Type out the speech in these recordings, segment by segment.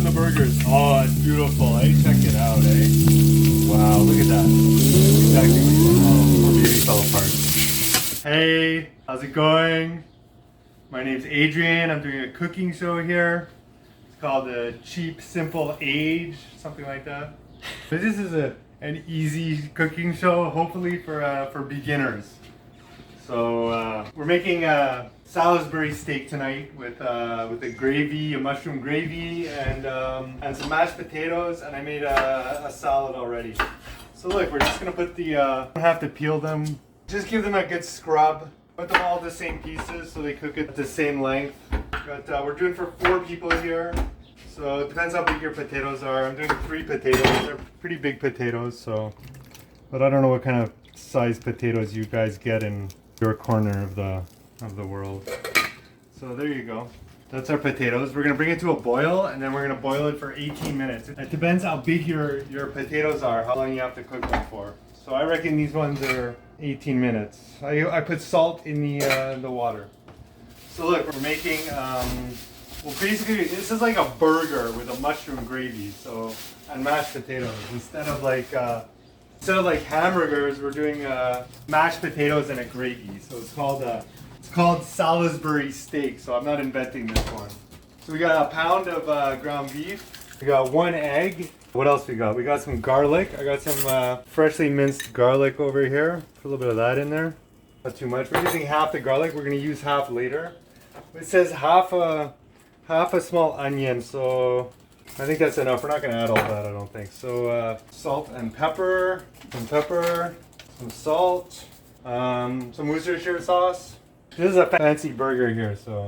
the burgers. Oh, it's beautiful, eh? Check it out, eh? Wow, look at that. Exactly what you want. Oh, poor baby fell apart. Hey, how's it going? My name's Adrian. I'm doing a cooking show here. It's called the Cheap Simple Age, something like that. But this is an easy cooking show, hopefully for beginners. So we're making a Salisbury steak tonight with a gravy, a mushroom gravy, and some mashed potatoes. And I made a salad already. So look, we're just gonna put the. Don't have to peel them. Just give them a good scrub. Put them all the same pieces so they cook at the same length. But we're doing for 4 people here. So it depends how big your potatoes are. I'm doing 3 potatoes. They're pretty big potatoes. So, but I don't know what kind of size potatoes you guys get in your corner of the world. So there you go. That's our potatoes. We're gonna bring it to a boil, and then we're gonna boil it for 18 minutes. It depends how big your potatoes are, how long you have to cook them for. So I reckon these ones are 18 minutes. I put salt in the water. So look, we're making well, basically this is like a burger with a mushroom gravy, so and mashed potatoes instead of like hamburgers. We're doing mashed potatoes and a gravy. So it's called Salisbury Steak. So I'm not inventing this one. So we got a pound of ground beef. We got 1 egg. What else we got? We got some garlic. I got some freshly minced garlic over here. Put a little bit of that in there. Not too much. We're using half the garlic. We're going to use half later. It says half a small onion, so I think that's enough. We're not going to add all that, I don't think. So salt and pepper, some salt, some Worcestershire sauce. This is a fancy burger here, so.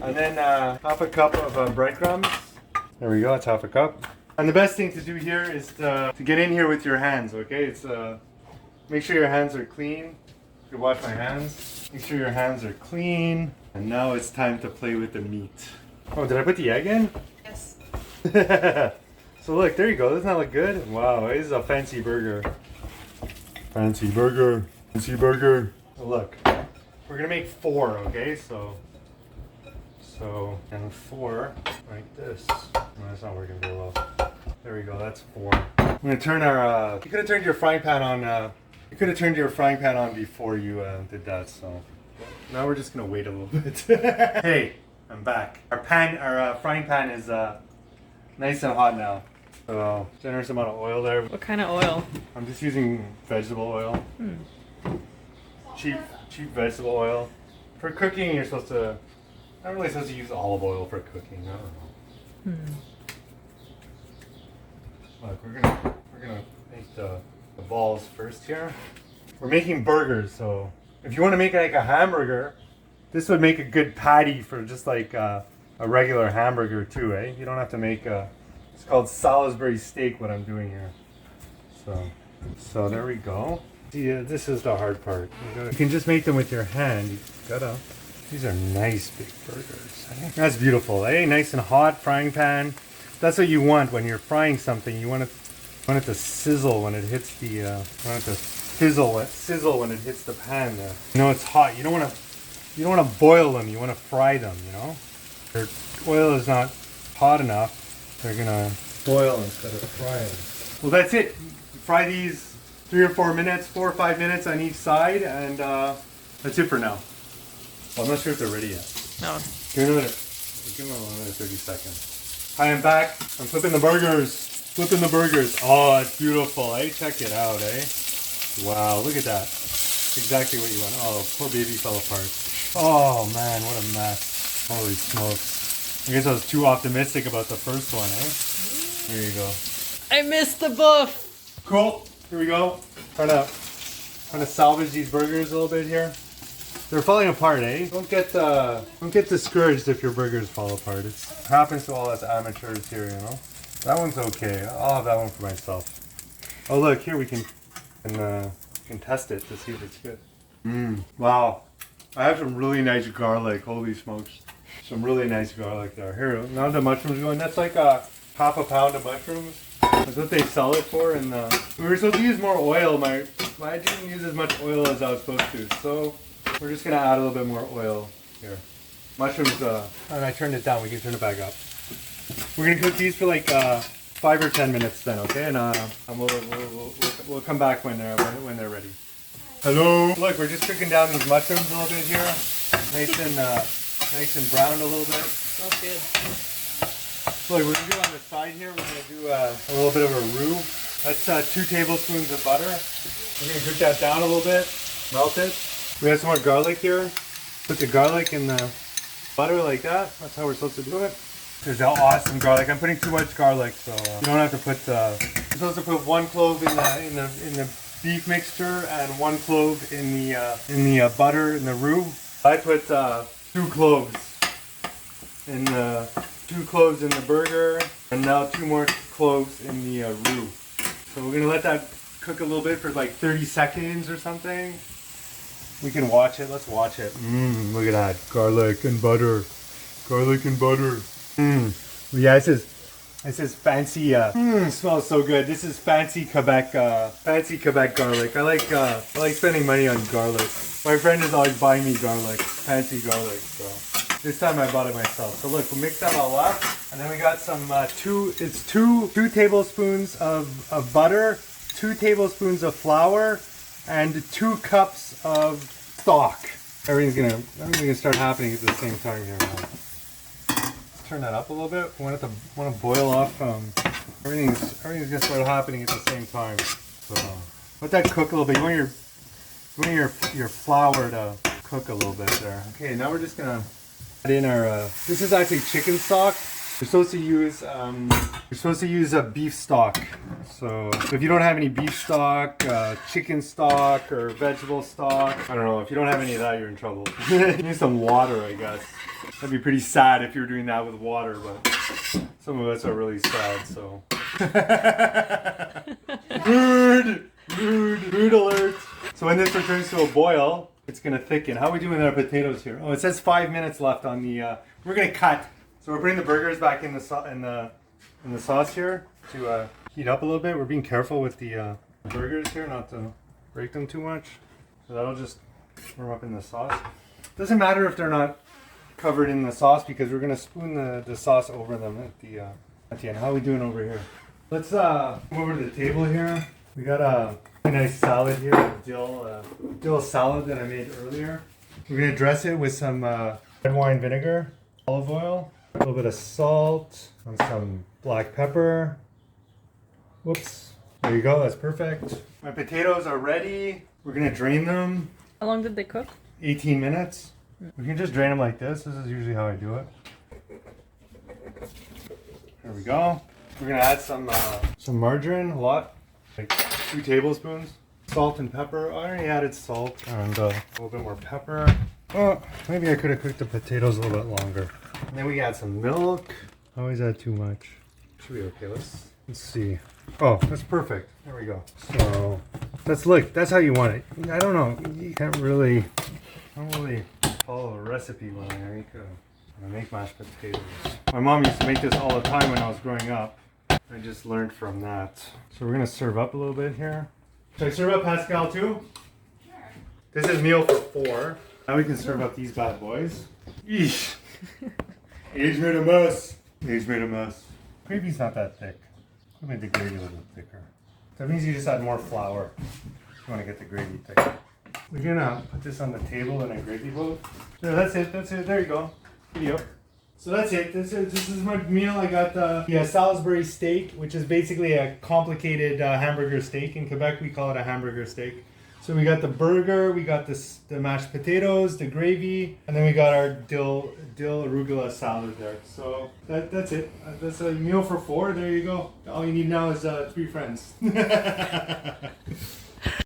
And then half a cup of breadcrumbs. There we go, that's half a cup. And the best thing to do here is to get in here with your hands, okay? It's make sure your hands are clean. You can wash my hands. Make sure your hands are clean. And now it's time to play with the meat. Oh, did I put the egg in? Yes. So look, there you go. Doesn't that look good? Wow, this is a fancy burger. Fancy burger. Fancy burger. So look, we're gonna make 4, okay? So and 4 like this. No, that's not working very well. There we go. That's 4. I'm gonna turn our. You could have turned your frying pan on. You could have turned your frying pan on before you did that. So now we're just gonna wait a little bit. Hey, I'm back. Our frying pan is nice and hot now. So generous amount of oil there. What kind of oil? I'm just using vegetable oil. Cheap vegetable oil. For cooking, you're supposed to. Not really supposed to use olive oil for cooking. I don't know. Look, we're gonna make the balls first here. We're making burgers, so if you want to make like a hamburger, this would make a good patty for just like a regular hamburger too, eh? You don't have to make a. It's called Salisbury Steak. What I'm doing here. So there we go. See, this is the hard part. You can just make them with your hand. You gotta. These are nice big burgers. That's beautiful, eh? Nice and hot frying pan. That's what you want when you're frying something. You want it to sizzle when it hits the. You want it to sizzle when it hits the pan. There. You know it's hot. You don't want to boil them. You want to fry them. You know, if your oil is not hot enough, they're gonna boil instead of frying. Well, that's it. Fry these 3 or 4 minutes, 4 or 5 minutes on each side, and that's it for now. Well, I'm not sure if they're ready yet. No. Give them another 30 seconds. Hi, I'm back. I'm flipping the burgers. Oh, it's beautiful, eh? Check it out, eh? Wow, look at that. Exactly what you want. Oh, poor baby fell apart. Oh, man, what a mess. Holy smokes. I guess I was too optimistic about the first one, eh? There you go. I missed the buff. Cool. Here we go. Trying to salvage these burgers a little bit here. They're falling apart, eh? Don't get discouraged if your burgers fall apart. It happens to all us amateurs here, you know. That one's okay. I'll have that one for myself. Oh look, here we can test it to see if it's good. Wow. I have some really nice garlic. Holy smokes. Some really nice garlic there. Here, now the mushrooms going. That's like half a pound of mushrooms. That's what they sell it for. And we were supposed to use more oil. I didn't use as much oil as I was supposed to. So we're just gonna add a little bit more oil here. Mushrooms. And I turned it down. We can turn it back up. We're gonna cook these for like 5 or 10 minutes then, okay? And we'll come back when they're ready. Hello. Look, we're just cooking down these mushrooms a little bit here, nice and browned a little bit. Smells good. So look, we're gonna do on the side here. We're gonna do a little bit of a roux. That's 2 tablespoons of butter. We're gonna cook that down a little bit, melt it. We have some more garlic here. Put the garlic in the butter like that. That's how we're supposed to do it. There's awesome garlic. I'm putting too much garlic, so you don't have to put. You're supposed to put 1 clove in the beef mixture and 1 clove in the butter in the roux. I put 2 cloves in the 2 cloves in the burger, and now 2 more cloves in the roux. So we're gonna let that cook a little bit for like 30 seconds or something. We can watch it. Let's watch it. Look at that garlic and butter. Garlic and butter. Yeah, this is fancy. Smells so good. This is fancy Quebec garlic. I like spending money on garlic. My friend is always buying me garlic, fancy garlic. So this time I bought it myself. So look, we'll mix that all up, and then we got some 2 tablespoons of butter, 2 tablespoons of flour, and 2 cups of stock. Everything's gonna start happening at the same time here now. Turn that up a little bit. We want to boil off. Everything's gonna start happening at the same time. So let that cook a little bit. You want your flour to cook a little bit there. Okay, now we're just gonna add in our. This is actually chicken stock. You're supposed to use a beef stock. So if you don't have any beef stock, chicken stock, or vegetable stock, I don't know. If you don't have any of that, you're in trouble. You need some water, I guess. That'd be pretty sad if you were doing that with water, but some of us are really sad, so. Rude alert. So when this returns to a boil, it's gonna thicken. How are we doing with our potatoes here? Oh, it says 5 minutes left on the, we're gonna cut. So we're putting the burgers back in the sauce here to heat up a little bit. We're being careful with the burgers here, not to break them too much. So that'll just warm up in the sauce. Doesn't matter if they're not covered in the sauce because we're gonna spoon the sauce over them at the end. How are we doing over here? Let's come over to the table here. We got a nice salad here, dill salad that I made earlier. We're gonna dress it with some red wine vinegar, olive oil, a little bit of salt, and some black pepper. Whoops. There you go, that's perfect. My potatoes are ready. We're gonna drain them. How long did they cook? 18 minutes. We can just drain them like this. This is usually how I do it. There we go. We're gonna add some margarine, a lot, like 2 tablespoons. Salt and pepper. I already added salt and a little bit more pepper. Oh, maybe I could have cooked the potatoes a little bit longer. And then we add some milk. I always add too much. Should be okay. Let's see. Oh, that's perfect. There we go. So that's how you want it. I don't know. You can't really. I don't really follow a recipe when I make mashed potatoes. My mom used to make this all the time when I was growing up. I just learned from that. So we're gonna serve up a little bit here. Should I serve up Pascal too? Sure. This is meal for 4. Now we can serve up these bad boys. Eesh. Age made a mess. Age made a mess. Gravy's not that thick. I made the gravy a little bit thicker. That means you just add more flour if you want to get the gravy thicker. We're gonna put this on the table in a gravy boat. There, that's it. There you go. Video. So that's it. This is my meal. I got the Salisbury steak, which is basically a complicated hamburger steak. In Quebec, we call it a hamburger steak. So we got the burger, we got the mashed potatoes, the gravy, and then we got our dill arugula salad there. So that's it. That's a meal for 4. There you go. All you need now is 3 friends.